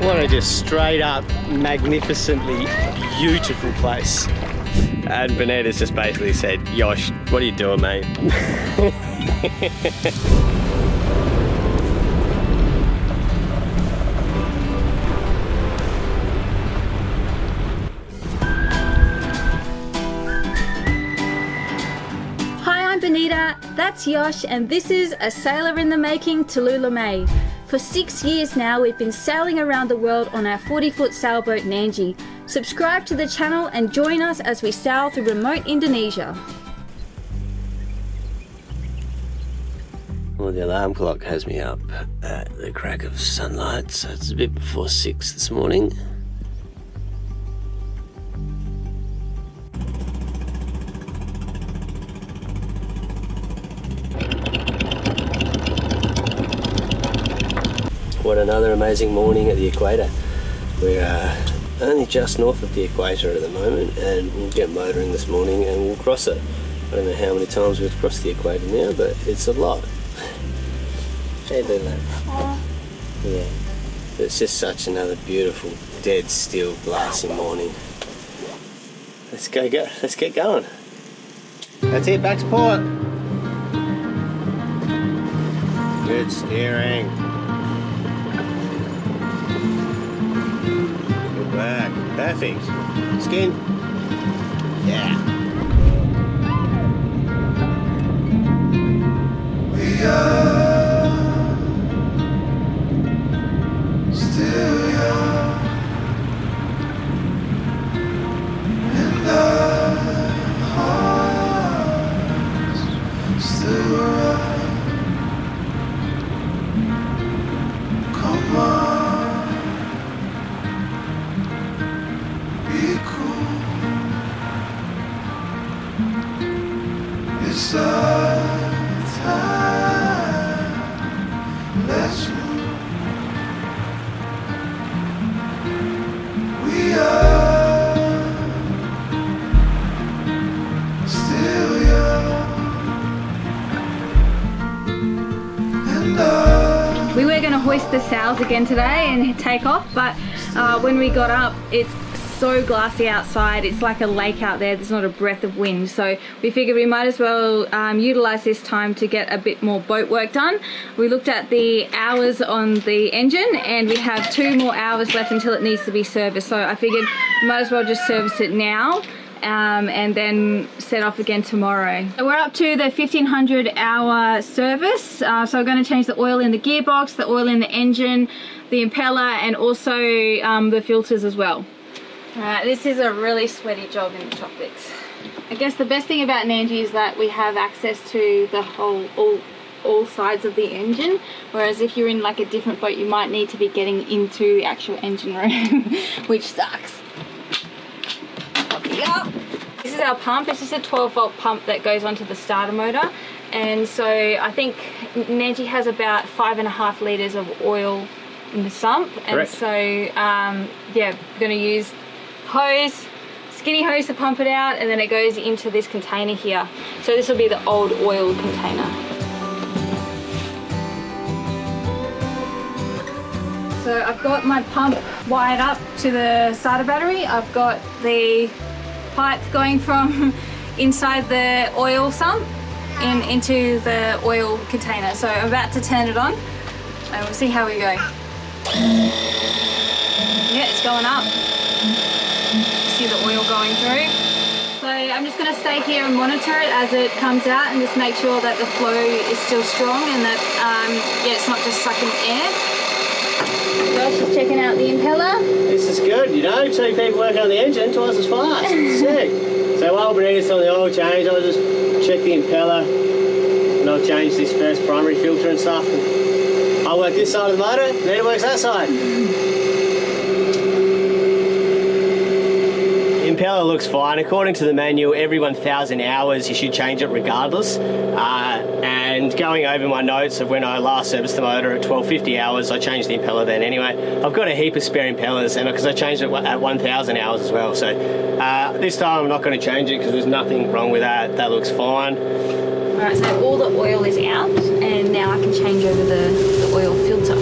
want to just straight up, magnificently beautiful place. And Bonita's just basically said, Yosh, what are you doing, mate? Hi, I'm Bonita, that's Yosh, and this is A Sailor in the Making Tallulah May. For 6 years now, we've been sailing around the world on our 40-foot sailboat Nanji. Subscribe to the channel and join us as we sail through remote Indonesia. Well, the alarm clock has me up at the crack of sunlight, so it's a bit before 6 this morning. What another amazing morning at the equator. We're only just north of the equator at the moment, and we'll get motoring this morning and we'll cross it. I don't know how many times we've crossed the equator now, but it's a lot. Hey Lila. Yeah. It's just such another beautiful, dead still, glassy morning. Let's get going. That's it, back to port. Good steering. Back. Perfect. Skin. Yeah. We are still young, and our hearts still run. Come on. It's our time, let's move. We are still young, and We were going to hoist the sails again today and take off, but when we got up, it's so glassy outside. It's like a lake out there. There's not a breath of wind, so we figured we might as well utilize this time to get a bit more boat work done. We looked at the hours on the engine and we have 2 more hours left until it needs to be serviced, so I figured we might as well just service it now and then set off again tomorrow. So we're up to the 1500 hour service, so we're going to change the oil in the gearbox, the oil in the engine, the impeller, and also the filters as well. Alright, this is a really sweaty job in the tropics. I guess the best thing about Nanji is that we have access to the all sides of the engine, whereas if you're in like a different boat you might need to be getting into the actual engine room, which sucks. Yep. This is our pump. It's just a 12-volt pump that goes onto the starter motor, and so I think Nanji has about 5.5 litres of oil in the sump. And correct. So yeah, we're going to use hose, skinny hose to pump it out, and then it goes into this container here. So this will be the old oil container. So I've got my pump wired up to the starter battery. I've got the pipe going from inside the oil sump into the oil container. So I'm about to turn it on and we'll see how we go. Yeah, it's going up. See the oil going through. So I'm just going to stay here and monitor it as it comes out and just make sure that the flow is still strong and that yeah, it's not just sucking air. Josh is checking out the impeller. This is good, you know, 2 people working on the engine, twice as fast. Sick. So while Bonita's on the oil change, I'll just check the impeller and I'll change this first primary filter and stuff. I'll work this side of the motor, Bonita works that side. Impeller looks fine. According to the manual, every 1,000 hours you should change it regardless. And going over my notes of when I last serviced the motor at 1250 hours, I changed the impeller then anyway. I've got a heap of spare impellers, and because I changed it at 1,000 hours as well. So this time I'm not going to change it because there's nothing wrong with that. That looks fine. Alright, so all the oil is out, and now I can change over the oil filter.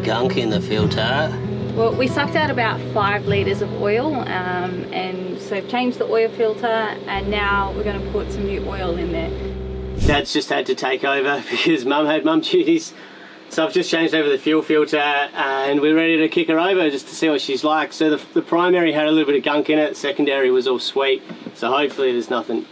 gunk in the filter. Well, we sucked out about 5 litres of oil, and so changed the oil filter, and now we're going to put some new oil in there. Dad's just had to take over because Mum had mum duties. So I've just changed over the fuel filter and we're ready to kick her over just to see what she's like. So the primary had a little bit of gunk in it, the secondary was all sweet. So hopefully there's nothing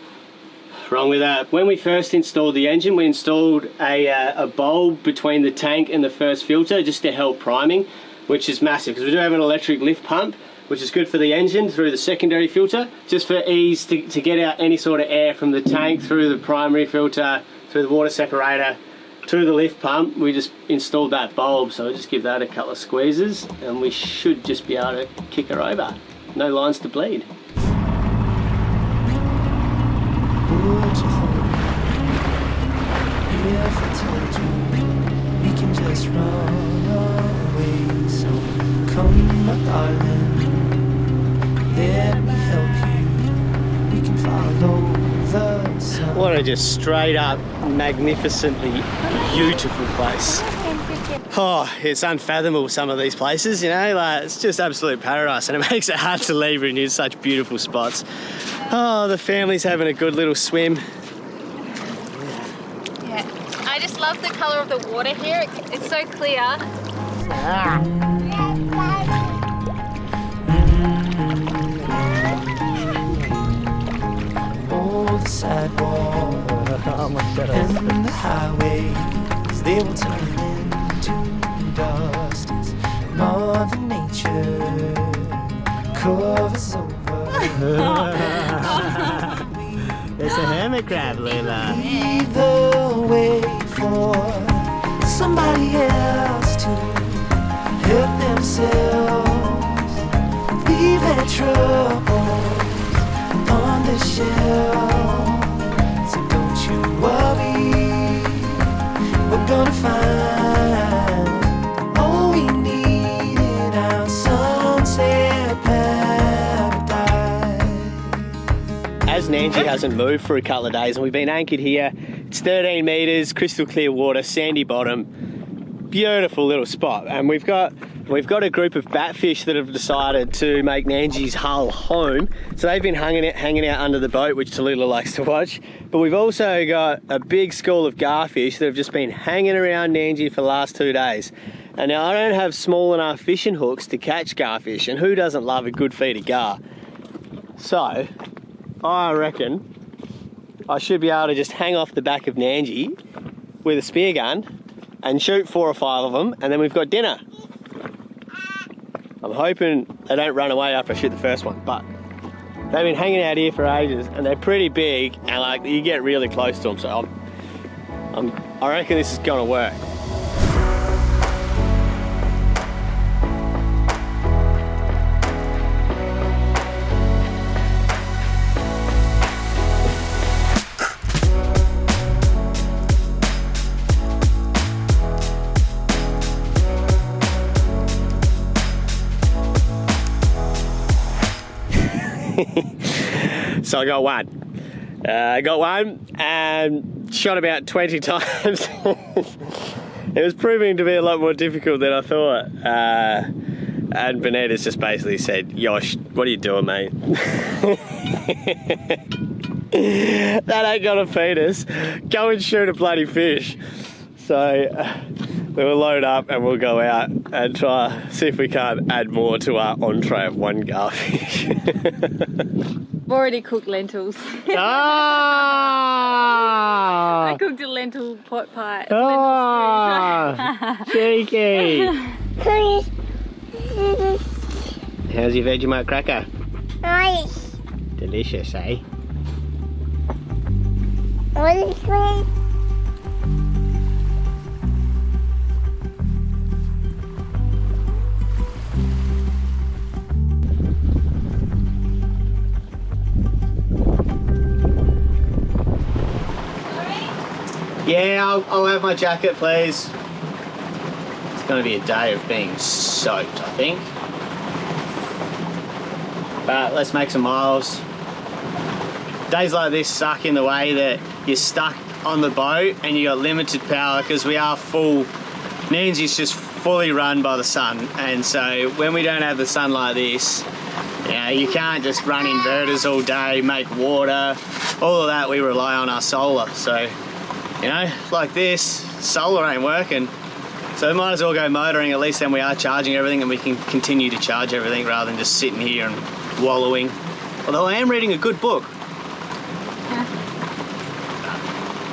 wrong with that. When we first installed the engine, we installed a bulb between the tank and the first filter just to help priming, which is massive because we do have an electric lift pump, which is good for the engine through the secondary filter, just for ease to get out any sort of air from the tank through the primary filter, through the water separator, to the lift pump. We just installed that bulb, so I'll just give that a couple of squeezes and we should just be able to kick her over. No lines to bleed. Would you hold me if I told you we can just run away? So come, my darling, let me help you. We can follow the sun. What a just straight up, magnificently beautiful place. Oh, it's unfathomable, some of these places, you know, like it's just absolute paradise, and it makes it hard to leave when you're in such beautiful spots. Oh, the family's having a good little swim. Yeah, I just love the colour of the water here. It's so clear. All the sidewalks and the highways, they will turn into dust as Mother Nature covers over. It's a hermit crab, Lila. Leave the way for somebody else to help themselves. Leave their troubles on the shelf. So don't you worry, we're gonna find all we need in our sunset paradise. As Nanji hasn't moved for a couple of days and we've been anchored here, it's 13 metres, crystal clear water, sandy bottom, beautiful little spot. And we've got a group of batfish that have decided to make Nanji's hull home. So they've been hanging out under the boat, which Tallulah likes to watch. But we've also got a big school of garfish that have just been hanging around Nanji for the last 2 days. And now I don't have small enough fishing hooks to catch garfish, and who doesn't love a good feed of gar? So I reckon I should be able to just hang off the back of Nanji with a spear gun and shoot 4 or 5 of them, and then we've got dinner. I'm hoping they don't run away after I shoot the first one, but they've been hanging out here for ages and they're pretty big, and like you get really close to them, so I reckon this is gonna work. So I got one and shot about 20 times. It was proving to be a lot more difficult than I thought. And Bonita's just basically said, "Yosh, what are you doing, mate? That ain't gonna feed us. Go and shoot a bloody fish." So we'll load up and we'll go out and try see if we can't add more to our entree of one garfish. I've already cooked lentils. Ah! I cooked a lentil pot pie. Oh, cheeky. How's your Vegemite cracker? Nice. Delicious, eh? What is it? Yeah, I'll have my jacket, please. It's going to be a day of being soaked, I think. But let's make some miles. Days like this suck in the way that you're stuck on the boat and you got limited power because we are full means it's just fully run by the sun. And so when we don't have the sun like this, you know, you can't just run inverters all day, make water, all of that. We rely on our solar. So, you know, like this, solar ain't working. So we might as well go motoring, at least then we are charging everything and we can continue to charge everything rather than just sitting here and wallowing. Although I am reading a good book.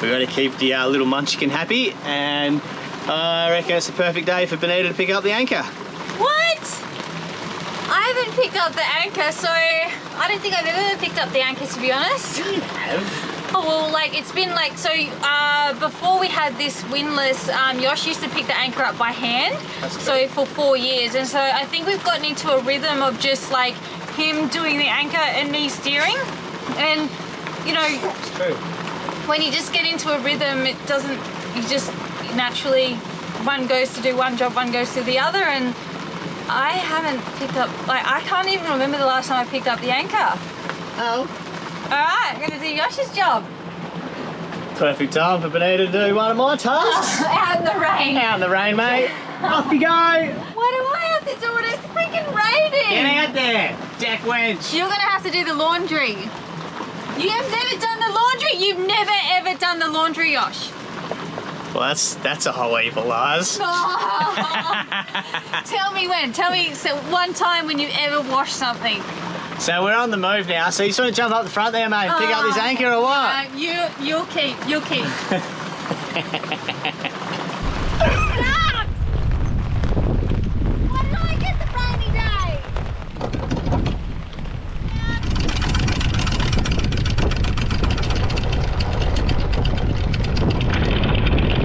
We've got to keep the little munchkin happy, and I reckon it's the perfect day for Bonita to pick up the anchor. What? I haven't picked up the anchor, so I don't think I've ever picked up the anchor, to be honest. You have? Oh, well, like, it's been like, so before we had this windlass, Yosh used to pick the anchor up by hand. So for 4 years. And so I think we've gotten into a rhythm of just like him doing the anchor and me steering. And, you know, It's true. when you just get into a rhythm, it doesn't, you just naturally, one goes to do one job, one goes to the other. And I haven't picked up, like, I can't even remember the last time I picked up the anchor. Oh. Alright, I'm gonna do Yosh's job. Perfect time for Bonita to do one of my tasks. Out in the rain. Out in the rain, mate. Off you go. Why do I have to do it? It's freaking raining. Get out there, Jack Wench. You're gonna have to do the laundry. You have never done the laundry. You've never ever done the laundry, Yosh. Well, that's a whole heap of lies. Tell me when. Tell me so one time when you ever washed something. So we're on the move now. So you just want to jump up the front there, mate, and pick up this anchor or what? You'll keep. You'll keep. Why did I get the rainy day?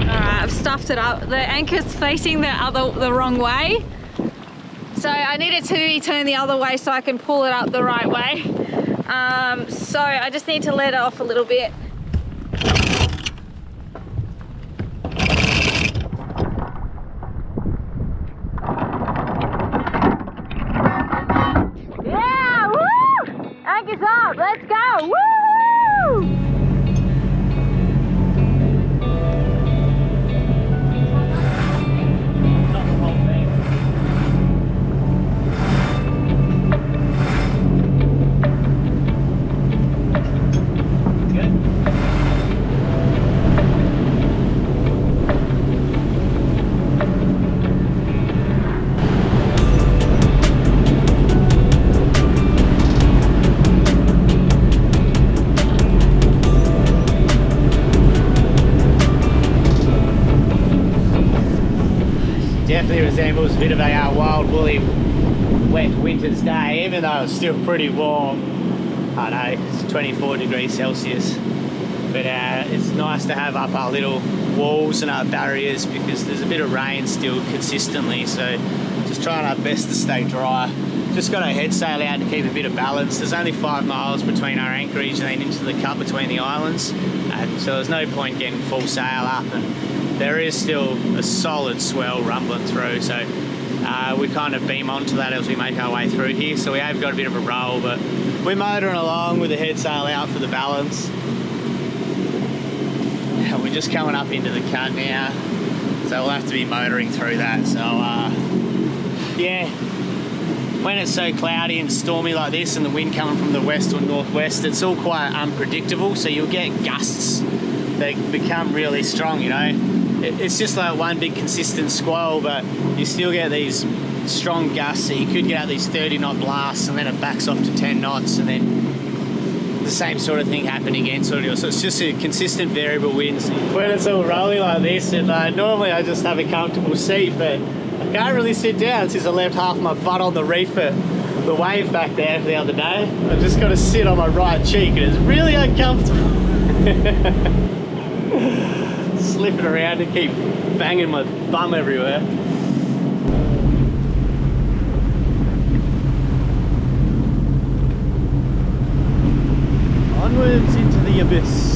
Alright, I've stuffed it up. The anchor's facing the wrong way. So I need it to be turned the other way so I can pull it up the right way. So I just need to let it off a little bit. Yeah, woo! Anchor's up, let's go, woo! Definitely resembles a bit of a wild woolly wet winter's day, even though it's still pretty warm. I know, it's 24 degrees Celsius. But it's nice to have up our little walls and our barriers because there's a bit of rain still consistently, so just trying our best to stay dry. Just got our head sail out to keep a bit of balance. There's only 5 miles between our anchorage and then into the cut between the islands, so there's no point getting full sail up, and there is still a solid swell rumbling through, so we kind of beam onto that as we make our way through here. So we have got a bit of a roll, but we're motoring along with the head sail out for the balance. And we're just coming up into the cut now, so we'll have to be motoring through that. So yeah, when it's so cloudy and stormy like this and the wind coming from the west or northwest, it's all quite unpredictable, so you'll get gusts that become really strong, you know. It's just like one big consistent squall, but you still get these strong gusts, so you could get out these 30-knot blasts and then it backs off to 10 knots and then the same sort of thing happen again, sort of. So it's just a consistent variable winds. When it's all rolling like this, and normally I just have a comfortable seat, but I can't really sit down since I left half my butt on the reef at the wave back there the other day. I've just got to sit on my right cheek and it's really uncomfortable. Slipping around and keep banging my bum everywhere. Onwards into the abyss.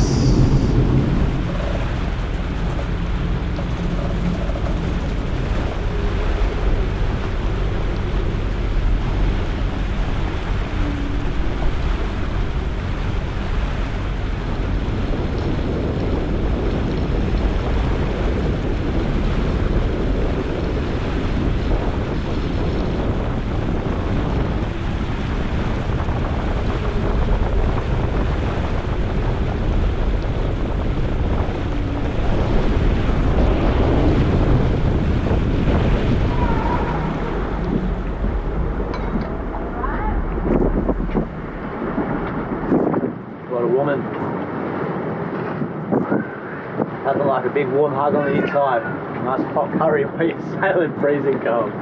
Big warm hug on the inside. Nice hot curry while you're sailing freezing cold.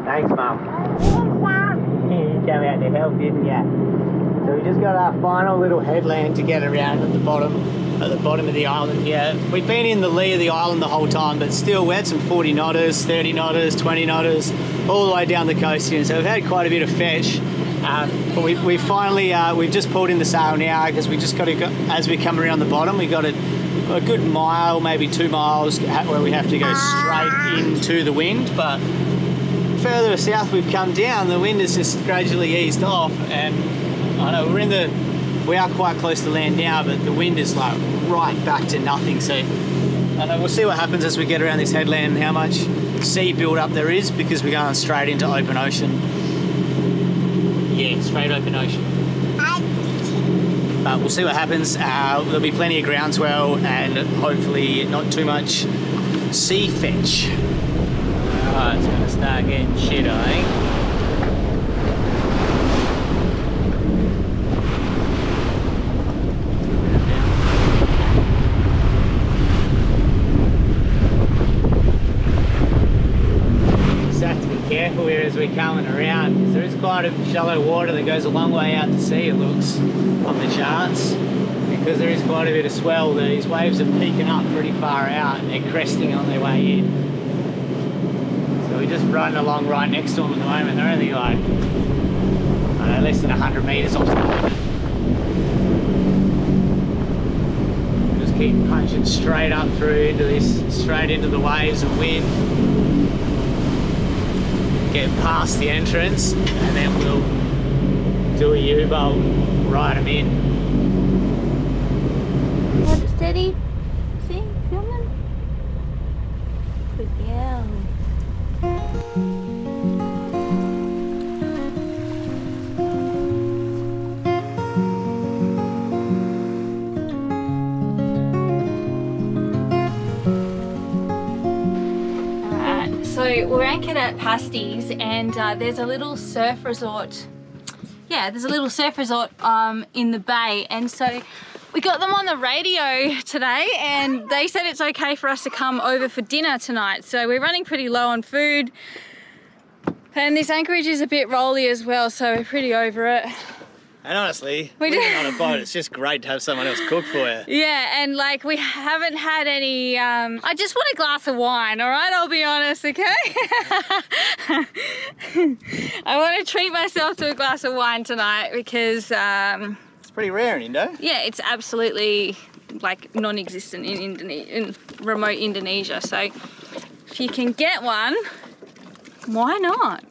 Thanks, Mum. You came out to help, didn't you? So we just got our final little headland to get around at the bottom of the island here. We've been in the lee of the island the whole time, but still we had some 40 knotters, 30 knotters, 20 knotters, all the way down the coast here. So we've had quite a bit of fetch. But we finally, we've just pulled in the sail now because we just got to go, as we come around the bottom, we got a good mile, maybe 2 miles where we have to go straight into the wind. But further south we've come down, the wind has just gradually eased off, and I know we are quite close to land now, but the wind is like right back to nothing. So I know we'll see what happens as we get around this headland and how much sea build up there is, because we're going straight into open ocean. Yeah, straight open ocean. But we'll see what happens. Therell be plenty of groundswell and hopefully not too much sea fetch. Alright, it's going to start getting shit, I think. Careful here as we're coming around, because there is quite a shallow water that goes a long way out to sea, it looks on the charts. Because there is quite a bit of swell, these waves are peaking up pretty far out and they're cresting on their way in. So we're just running along right next to them at the moment. They're only like, I don't know, less than 100 metres off the water. Just keep punching straight up through into this, straight into the waves and wind. Get past the entrance and then we'll do a U-bolt, ride them in. Hold it steady. See? Filming? Good girl. So we're anchored at Pasties, and there's a little surf resort. Yeah, there's a little surf resort in the bay, and so we got them on the radio today, and they said it's okay for us to come over for dinner tonight. So we're running pretty low on food, and this anchorage is a bit rolly as well, so we're pretty over it. And honestly, when you're on a boat, it's just great to have someone else cook for you. Yeah, and like we haven't had any, I just want a glass of wine, all right? I'll be honest, okay? I want to treat myself to a glass of wine tonight because... it's pretty rare in Indo. Yeah, it's absolutely like non-existent in remote Indonesia. So if you can get one, why not?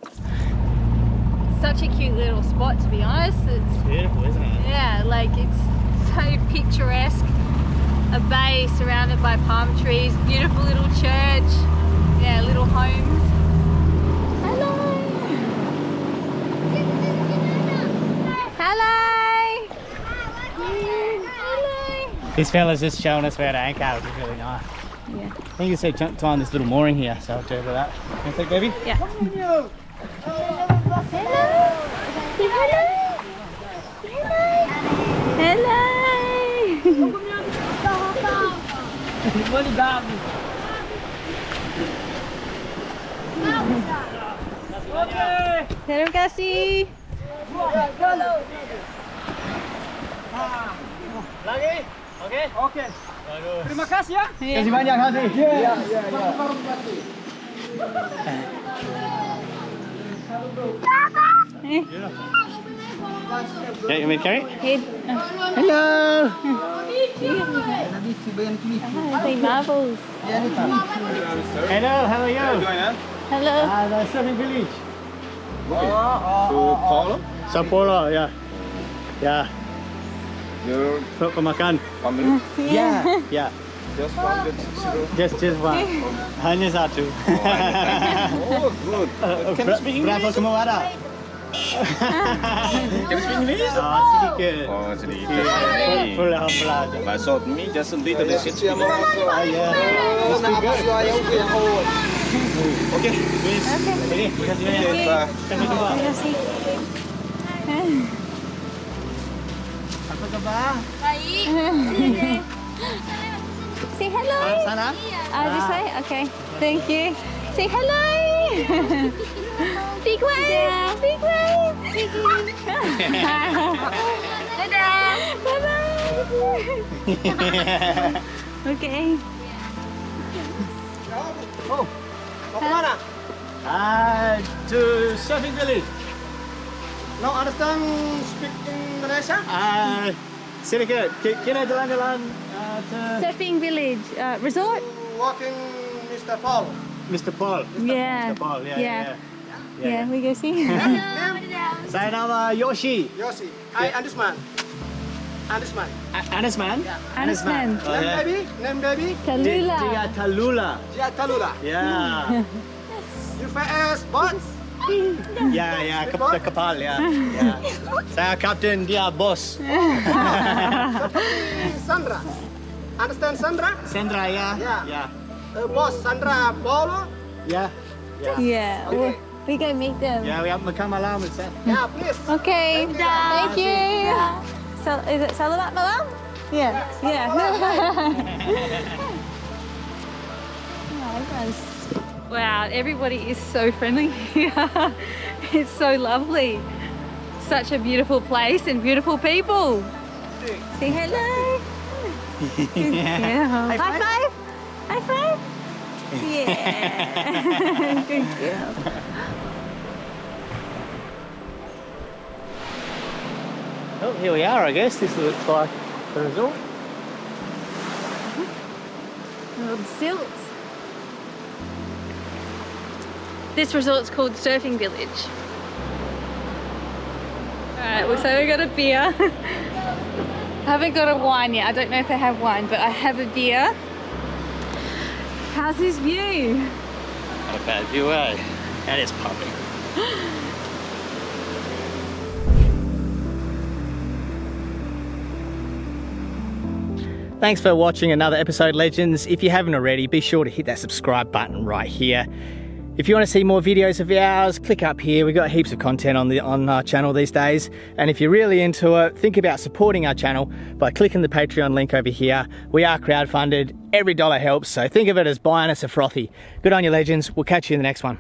Such a cute little spot, to be honest. It's beautiful, isn't it? Yeah, like it's so picturesque. A bay surrounded by palm trees, beautiful little church, yeah, little homes. Hello! Hello! Hello! This fella's just showing us where to anchor, which is really nice. Yeah. I think you said time this little mooring here, so I'll tell you about that. Can I take baby? Yeah. Hello. Terima kasih. Lagi? Oke? Oke. Bagus. Terima kasih ya. Terima Kasih banyak Hadi. Iya. Yeah, you want me to carry it? Hello. Hello! Marbles. Hello, how are you? Hello. The surfing village. Paulo? Sao Paulo, yeah. Yeah. Your For makan. family? Yeah. Yeah. Just wanted to Just one. Hanya satu. Oh, good. Can you speak English? Berapa kamu ada? Can you speak English? Sedikit. Oh, sedikit. Belajar. Maksud me just a little bit. Yeah. Oh, okay. Please. Ini, kasih banyak. Okay, bye. Sampai jumpa. Apa kabar? Baik. Say hello. Sana? This way? Okay. Thank you. Say hello. Big wave. Big wave. Bye-bye. Okay. Oh, kemana? To surfing village. No understand speak Indonesia? Sedikit. Kita jalan-jalan to Surfing village resort. Walking Mr. Paul. Mr. Paul. Yeah. Mr. Paul, yeah. Yeah, we go see. Saya nama Yoshi. Yoshi. I understand. Understand. Anisman? Anisman. Oh, yeah. Name baby. Tallulah. Dia Tallulah. Dia Tallulah. Yeah. You fast boat. Ya, kapal ya. Saya kapten, dia bos. Sandra. Understand Sandra? Sandra ya. Yeah. Boss Sandra Paulo. Ya. Yeah. Okay. We go meet them. Ya, we have makan malam with Sam. Yeah, please. Okay. Thank you. So, is it Salamat Malam? Yeah. Yeah. Wow, everybody is so friendly here. It's so lovely. Such a beautiful place and beautiful people. Say hello. Yeah. High five. High five. Yeah. Good girl. Oh, here we are, I guess. This looks like the resort. Little stilts. This resort's called Surfing Village. Alright, so we got a beer. I haven't got a wine yet. I don't know if they have wine, but I have a beer. How's this view? Not a bad view, eh? And it's pumping. Thanks for watching another episode, Legends. If you haven't already, be sure to hit that subscribe button right here. If you want to see more videos of ours, click up here. We've got heaps of content on our channel these days. And if you're really into it, think about supporting our channel by clicking the Patreon link over here. We are crowdfunded. Every dollar helps, so think of it as buying us a frothy. Good on you, Legends. We'll catch you in the next one.